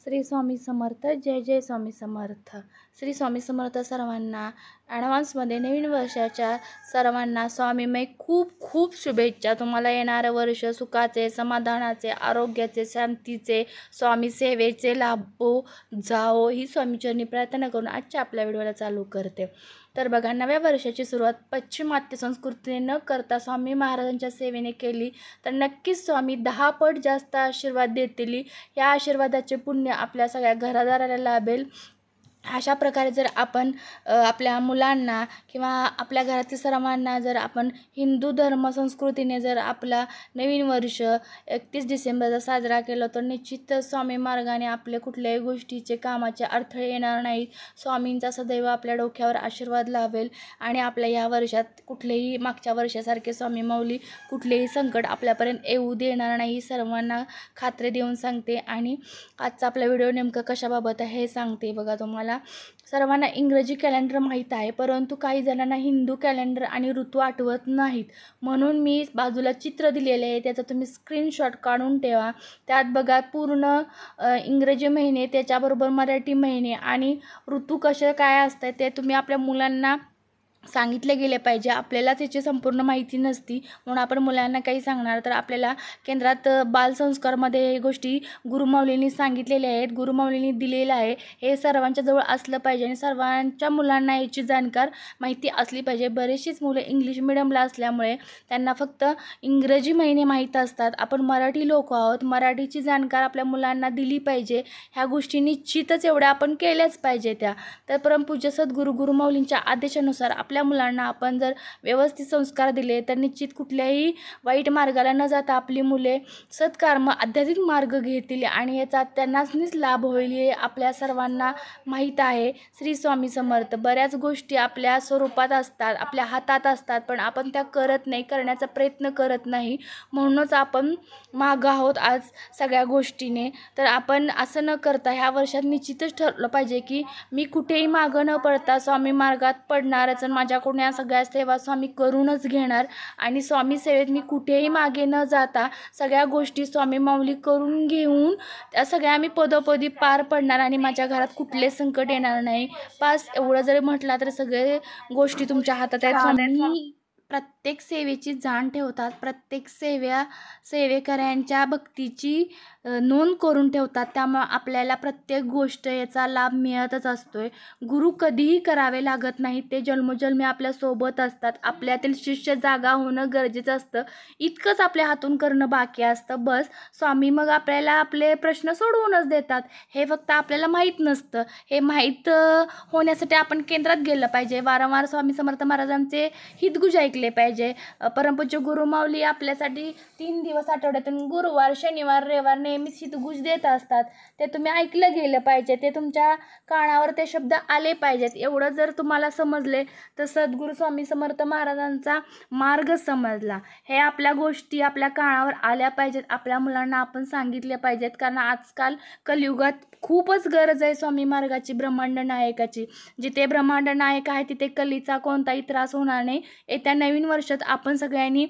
श्री स्वामी समर्थ. जय जय स्वामी समर्थ. श्री स्वामी समर्थ. सर्वांना ॲडव्हान्समध्ये नवीन वर्षाच्या सर्वांना स्वामीमय खूप खूप शुभेच्छा. तुम्हाला येणारं वर्ष सुखाचे, समाधानाचे, आरोग्याचे, शांतीचे, स्वामी सेवेचे लाभो जाओ ही स्वामीचरणी प्रार्थना करून आजच्या आपल्या व्हिडिओला चालू करते. तर बघा, नव्या वर्षाची सुरुवात पाश्चिमात्य संस्कृतीने न करता स्वामी महाराजांच्या सेवेने केली तर नक्कीच स्वामी 10 पट जास्त आशीर्वाद देतील. या आशीर्वादाचे पुण्य आपल्या सगळ्या घरादाराला लाभेल. अशा प्रकारे जर आपण आपल्या मुलांना किंवा आपल्या घरातील सर्वांना जर आपण हिंदू धर्म संस्कृतीने जर आपला नवीन वर्ष 31 डिसेंबरचा साजरा केला तर निश्चितच स्वामी मार्गाने आपल्या कुठल्याही गोष्टीचे कामाचे अडथळे येणार नाहीत. स्वामींचा सदैव आपल्या डोक्यावर आशीर्वाद लाभेल आणि आपल्या या वर्षात कुठलेही मागच्या वर्षासारखे स्वामी माऊली कुठलेही संकट आपल्यापर्यंत येऊ देणार नाही, सर्वांना खात्री देऊन सांगते. आणि आजचा आपला व्हिडिओ नेमकं कशाबाबत आहे हे सांगते. बघा, तुम्हाला सर्वांना इंग्रजी कॅलेंडर माहीत आहे, परंतु काही जणांना हिंदू कॅलेंडर आणि ऋतू आठवत नाहीत. म्हणून मी बाजूला चित्र दिलेले आहे, त्याचा तुम्ही स्क्रीनशॉट काढून ठेवा. त्यात बघा पूर्ण इंग्रजी महिने, त्याच्याबरोबर मराठी महिने आणि ऋतू कसे काय असतात ते तुम्ही आपल्या मुलांना सांगितले गेले पाहिजे. आपल्याला त्याची संपूर्ण माहिती नसती, म्हणून आपण मुलांना काही सांगणार तर आपल्याला केंद्रात बालसंस्कारमध्ये हे गोष्टी गुरुमाऊलींनी सांगितलेल्या आहेत, गुरुमाऊलींनी दिलेलं आहे. हे सर्वांच्या जवळ असलं पाहिजे आणि सर्वांच्या मुलांना याची जाणकार माहिती असली पाहिजे. बरेचशीच मुलं इंग्लिश मिडियमला असल्यामुळे त्यांना फक्त इंग्रजी महिने माहीत असतात. आपण मराठी लोक आहोत, मराठीची जाणकार आपल्या मुलांना दिली पाहिजे. ह्या गोष्टी निश्चितच एवढ्या आपण केल्याच पाहिजे त्या. तर परमपूज्य सद्गुरू गुरुमाऊलींच्या आदेशानुसार आपल्या मुलांना आपण जर व्यवस्थित संस्कार दिले तर निश्चित कुठल्याही वाईट मार्गाला न जाता आपली मुले सत्कर्म आध्यात्मिक मार्ग घेतील आणि याचा त्यांनाच लाभ होईल हे आपल्या सर्वांना माहीत आहे. श्री स्वामी समर्थ. बऱ्याच गोष्टी आपल्या स्वरूपात असतात, आपल्या हातात असतात, पण आपण त्या करत नाही, करण्याचा प्रयत्न करत नाही. म्हणूनच आपण मागं आहोत आज सगळ्या गोष्टीने. तर आपण असं न करता ह्या वर्षात निश्चितच ठरलं पाहिजे की मी कुठेही मागं न पडता स्वामी मार्गात पडणारच, माझ्याकडून या सगळ्या सेवा स्वामी करूनच घेणार आणि स्वामी सेवेत मी कुठेही मागे न जाता सगळ्या गोष्टी स्वामी माऊली करून घेऊन त्या सगळ्या मी पदोपदी पार पडणार आणि माझ्या घरात कुठले संकट येणार नाही. पास एवढं जरी म्हटलं तर सगळे गोष्टी तुमच्या हातात आहेत. स्वामी प्रत्येक सेवेची जाण ठेवतात, प्रत्येक सेवेकऱ्यांच्या भक्तीची नोंद करून ठेवतात. त्यामुळे आपल्याला प्रत्येक गोष्ट याचा लाभ मिळतच असतोय. गुरु कधीही करावे लागत नाही, ते जन्मोजन्मी आपल्यासोबत असतात. आपल्यातील शिष्य जागा होणं गरजेचं असतं, इतकंच आपल्या हातून करणं बाकी असतं बस. स्वामी मग आपल्याला आपले प्रश्न सोडवूनच देतात. हे फक्त आपल्याला माहीत नसतं. हे माहीत होण्यासाठी आपण केंद्रात गेलं पाहिजे, वारंवार स्वामी समर्थ महाराजांचे हितगुज ऐकले पाहिजे. परमपूज्य गुरुमाऊली आपल्यासाठी 3 दिवस आठवड्यातून गुरुवार, शनिवार, रविवार नेहमीच हितगुज देत असतात. ते तुम्ही ऐकलं गेलं पाहिजे, ते तुमच्या कानावर ते शब्द आले पाहिजेत. एवढं जर तुम्हाला समजले तर सद्गुरू स्वामी समर्थ महाराजांचा मार्ग समजला. हे आपल्या गोष्टी आपल्या कानावर आल्या पाहिजेत, आपल्या मुलांना आपण सांगितल्या पाहिजेत. कारण आजकाल कलियुगात खूपच गरज आहे स्वामी मार्गाची, ब्रह्मांड नायकाची. जिथे ब्रह्मांड नायक आहे तिथे कलीचा कोणताही त्रास होणार नाही. येत्या नवीन वर्षात आपण सगळ्यांनी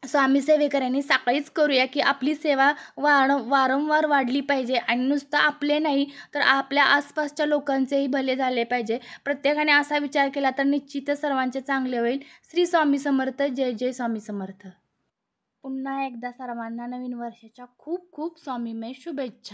स्वामी सेवेकऱ्यांनी सकाळीच करूया की आपली सेवा वारंवार वाढली पाहिजे आणि नुसतं आपले नाही तर आपल्या आसपासच्या लोकांचेही भले झाले पाहिजे. प्रत्येकाने असा विचार केला तर निश्चितच सर्वांचे चांगले होईल. श्री स्वामी समर्थ. जय जय स्वामी समर्थ. पुन्हा एकदा सर्वांना नवीन वर्षाच्या खूप खूप स्वामीमय शुभेच्छा.